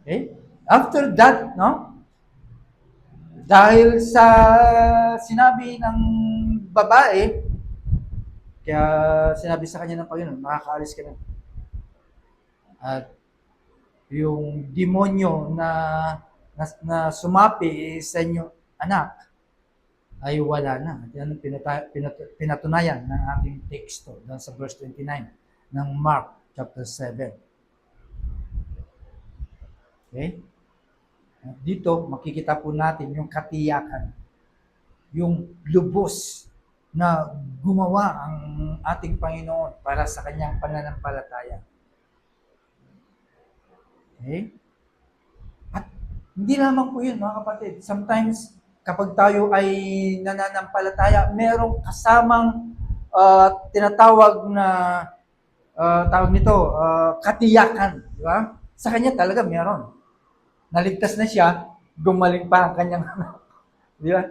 Okay? After that, no? Dahil sa sinabi ng babae, kaya sinabi sa kanya ng Panginoon, makakaalis ka na. At yung demonyo na sumapi sa inyong anak ay wala na. Yan ang pinatunayan ng ating teksto sa verse 29 ng Mark chapter 7. Okay? Dito, makikita po natin yung katiyakan, yung lubos na gumawa ang ating Panginoon para sa kanyang pananampalataya. Okay? At hindi lamang po yun, mga kapatid. Sometimes, kapag tayo ay nananampalataya, merong kasamang tinatawag na tawag nito, katiyakan. Di ba? Sa kanya talaga meron. Naligtas na siya, gumaling pa ang kanyang anak. Di ba?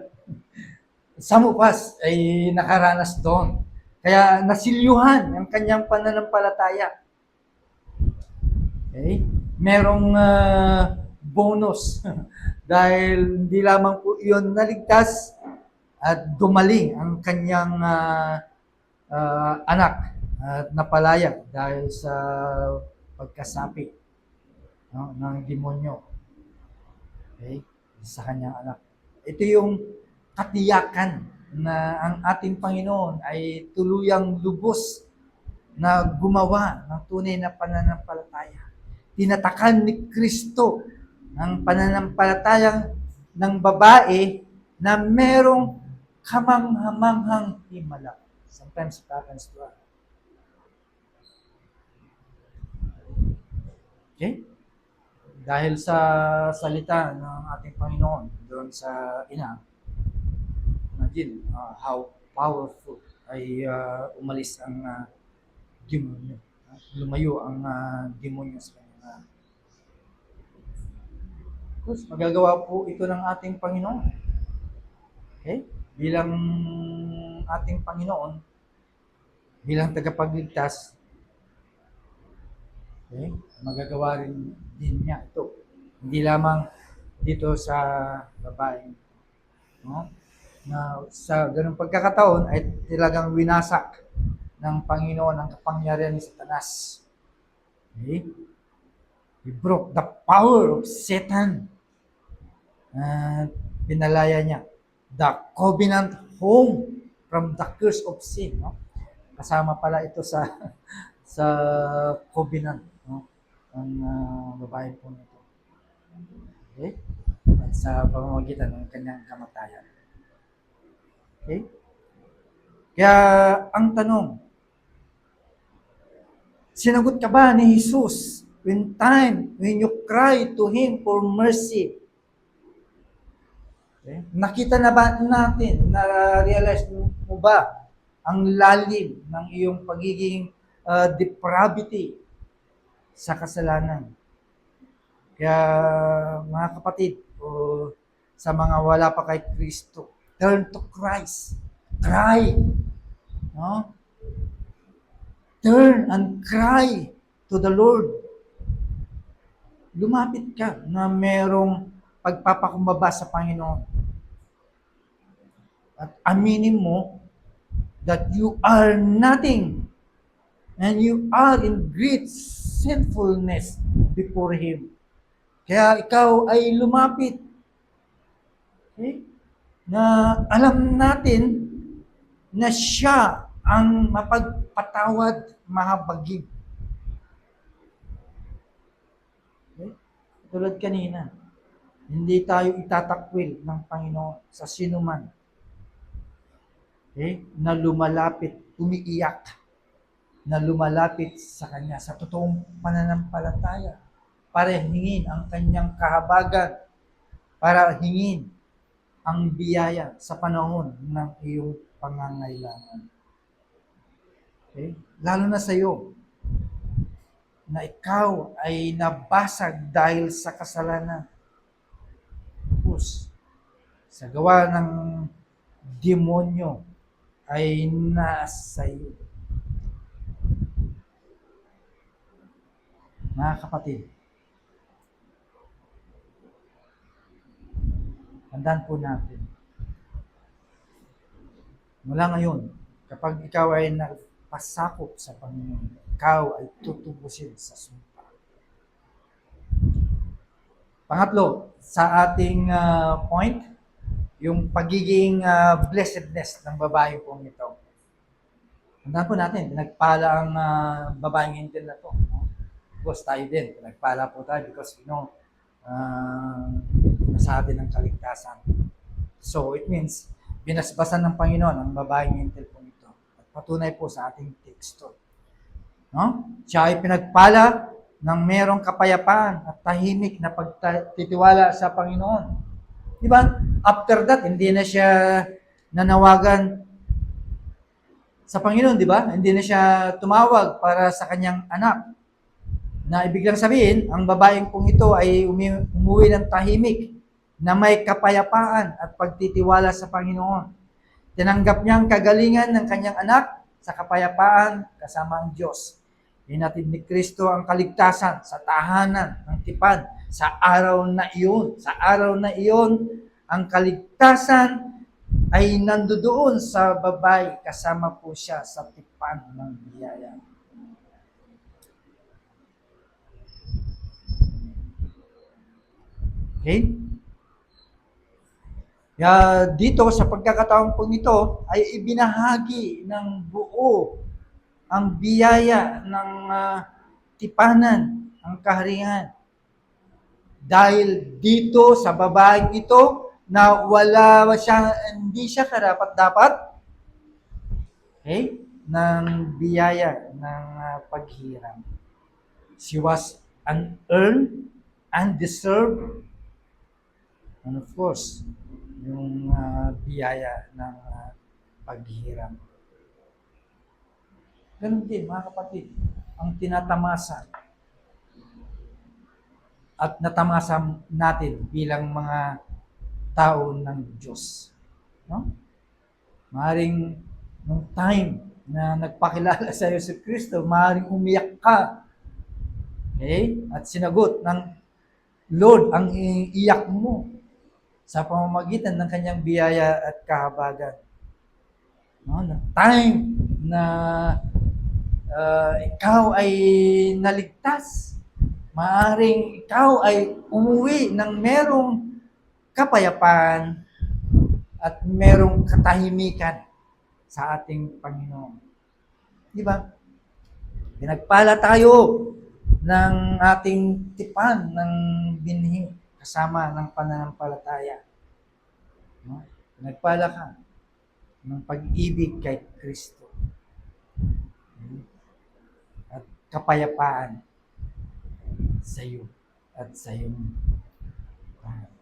Samupas ay nakaranas doon. Kaya nasilyuhan ang kanyang pananampalataya. Okay? Merong bonus dahil hindi lamang po iyon naligtas at gumaling ang kanyang anak at napalaya dahil sa pagkasapi ng demonyo. Okay? Sa kanyang anak. Ito yung katiyakan na ang ating Panginoon ay tuluyang lubos na gumawa ng tunay na pananampalataya. Tinatakan ni Kristo ang pananampalatayang ng babae na merong kamanghamanghang himala. Sometimes it happens to us. Okay? Dahil sa salita ng ating Panginoon doon sa ina, imagine how powerful ay umalis ang demonyo. Lumayo ang demonyo sa kanya. Tapos magagawa po ito ng ating Panginoon. Okay? Bilang ating Panginoon, bilang tagapagligtas, okay, magagawa rin din niya ito. Hindi lamang dito sa babae, no? Na sa ganung pagkakataon ay talagang winasak ng Panginoon ang kapangyarihan ni Satanas. Okay? He broke the power of Satan. Pinalaya niya the covenant home from the curse of sin. No? Kasama pala ito sa sa covenant, no? Ang babae po nito. Okay? At sa pamamagitan ng kanyang kamatayan. Okay? Kaya ang tanong, sinagot ka ba ni Jesus when you cry to Him for mercy? Okay? Nakita na ba natin, na-realize mo ba ang lalim ng iyong pagiging depravity sa kasalanan? Kaya mga kapatid, o sa mga wala pa kay Kristo, turn to Christ. Cry. No? Turn and cry to the Lord. Lumapit ka na merong pagpapakumbaba sa Panginoon. At aminin mo that you are nothing and you are in great sinfulness before Him. Kaya ikaw ay lumapit. Okay? Na alam natin na siya ang mapagpatawad, mahabagin. Okay? Tulad kanina, hindi tayo itatakwil ng Panginoon sa sinuman. Okay? Na lumalapit, umiiyak, na lumalapit sa Kanya sa totoong pananampalataya para hingin ang Kanyang kahabagan, para hingin ang biyaya sa panahon ng iyong pangangailangan. Okay? Lalo na sa iyo, na ikaw ay nabasag dahil sa kasalanan. Tapos, sa gawa ng demonyo ay nasa iyo. Mga kapatid, tandaan po natin, mula ngayon, kapag ikaw ay nagpasakop sa Panginoon, ikaw ay tutubusin sa sumpa. Pangatlo, sa ating point, yung pagiging blessedness ng babae pong ito. Tandaan po natin, pinagpala ang babaeng angel na to. No? Of course, tayo din, pinagpala po tayo because nasabi ng kaligtasan. So, it means, binasbasan ng Panginoon ang babaeng angel po ito. At patunay po sa ating teksto. No? Siya ay pinagpala ng merong kapayapaan at tahimik na pagtitiwala sa Panginoon. Di ba? After that, hindi na siya nanawagan sa Panginoon, di ba? Hindi na siya tumawag para sa kanyang anak. Na ibig lang sabihin, ang babaeng pong ito ay umuwi ng tahimik na may kapayapaan at pagtitiwala sa Panginoon. Tinanggap niya ang kagalingan ng kanyang anak sa kapayapaan kasama ang Diyos. Hinatid ni Kristo ang kaligtasan sa tahanan ng tipan sa araw na iyon. Sa araw na iyon, ang kaligtasan ay nandoon sa babae kasama po siya sa tipan ng biyaya. Okay? Kaya dito sa pagkakataon po nito ay ibinahagi ng buo ang biyaya ng tipanan, ang kaharian. Dahil dito sa babaeng ito na hindi siya karapat-dapat, okay, ng biyaya ng paghiram. She was unearned, undeserved, and of course, yung biyaya ng paghiram. Ganun din, mga kapatid, ang tinatamasa at natamasa natin bilang mga tao ng Diyos. No? Maring nung time na nagpakilala sa Yesu Kristo, maaaring umiyak ka. Okay? At sinagot ng Lord ang iyak mo sa pamamagitan ng kanyang biyaya at kahabagan. No? Na time na ikaw ay naligtas, maaaring ikaw ay umuwi ng merong kapayapaan at merong katahimikan sa ating Panginoon. Di ba? Pinagpala tayo ng ating tipan ng binhi kasama ng pananampalataya. No? Pinagpala ka ng pag-ibig kay Kristo. At kapayapaan sa iyo at sa iyong bahay.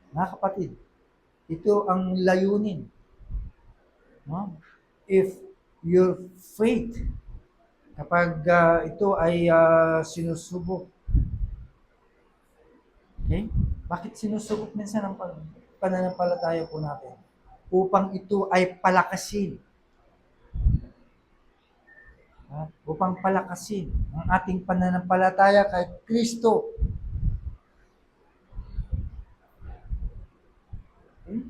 Mga kapatid, ito ang layunin. No? If your faith, kapag ito ay sinusubok, okay? Bakit sinusubok minsan ang pananampalataya po natin? Upang ito ay palakasin. Upang palakasin ang ating pananampalataya kay Kristo. Okay?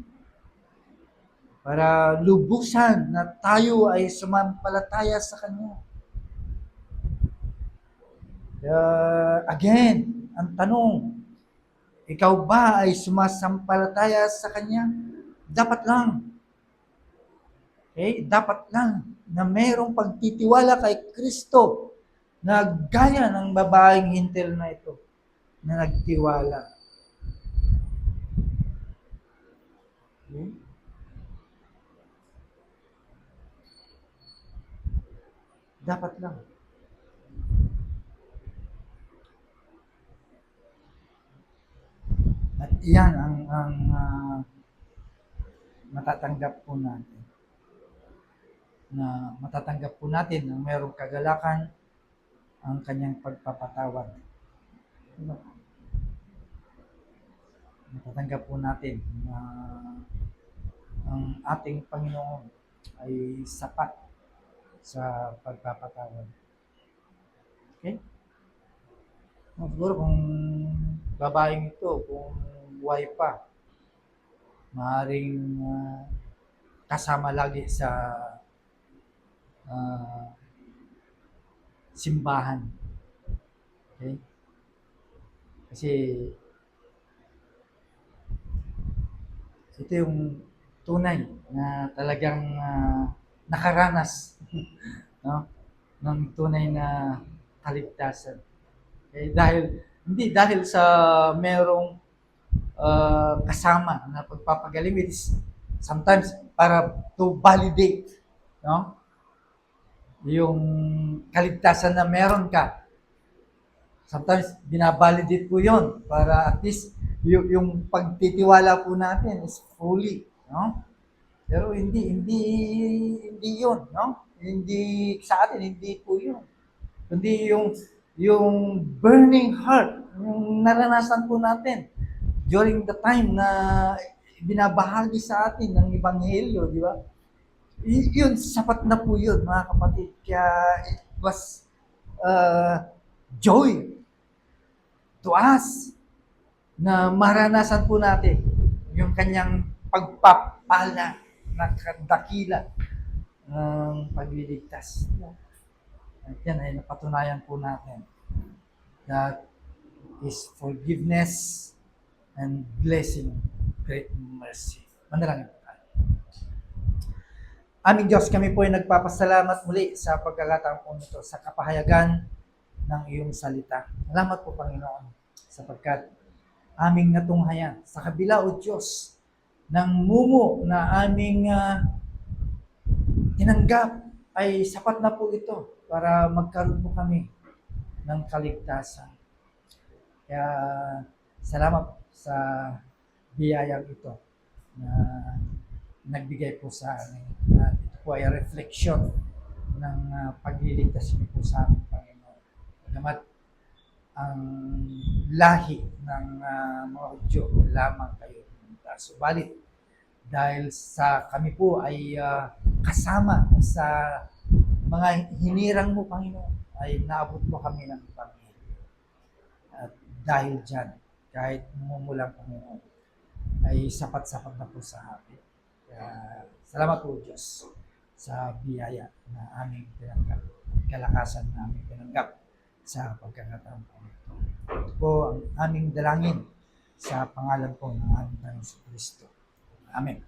Para lubusan na tayo ay sumampalataya sa Kanya. Again, ang tanong, ikaw ba ay sumasampalataya sa Kanya? Dapat lang. Okay? Dapat lang na mayroong pagtitiwala kay Kristo na gaya ng babaeng hintil na ito na nagtiwala. Okay? Dapat lang. At iyan ang matatanggap po natin. Na matatanggap po natin na mayroong kagalakan ang kanyang pagpapatawad. Diba? Matatanggap po natin na ang ating Panginoon ay sapat sa pagpapatawad. Okay? Siguro kung babaeng ito, kung buhay pa, maaaring kasama lagi sa simbahan. Okay? Kasi ito yung tunay na talagang nakaranas no, ng tunay na kaligtasan. Okay? Hindi dahil sa merong kasama na pagpapagaling, it is sometimes para to validate, no? Yung kaligtasan na meron ka. Sometimes binabalidate po 'yon para at least yung pagtitiwala po natin is fully, no? Pero hindi 'yon, no? Hindi sa atin, hindi po 'yon. Kundi yung burning heart, yung naranasan po natin during the time na binabahagi sa atin ng ebanghelyo, di ba? Yun, sapat na po yun, mga kapatid. Kaya it was joy to us na maranasan po natin yung kanyang pagpapala na dakila ng pagliligtas. At yan ay napatunayan po natin that is forgiveness and blessing, great mercy. Manalangin po tayo. Aming Diyos, kami po ay nagpapasalamat muli sa pagkakataon po nito, sa kapahayagan ng iyong salita. Salamat po, Panginoon, sapagkat aming natunghayan sa kabila, O Diyos, ng mumo na aming tinanggap ay sapat na po ito para magkaroon po kami ng kaligtasan. Kaya salamat sa biyayang ito na nagbigay po sa amin. Ito po ay refleksyon ng pagliligtas niyo po sa amin, Panginoon. Bagamat ang lahi ng mga Hudyo lamang kayo. Subalit, dahil sa kami po ay kasama sa mga hinirang mo, Panginoon, ay naabot mo kami ng Panginoon. At dahil dyan, kahit mumulang, Panginoon, ay sapat-sapat na po sa amin. Kaya, salamat po, Diyos, sa biyaya na aming tinanggap, kalakasan na aming tinanggap sa pagkakataon po ito. Ito po ang aming dalangin sa pangalan po ng aming Panginoon Kristo. Amen.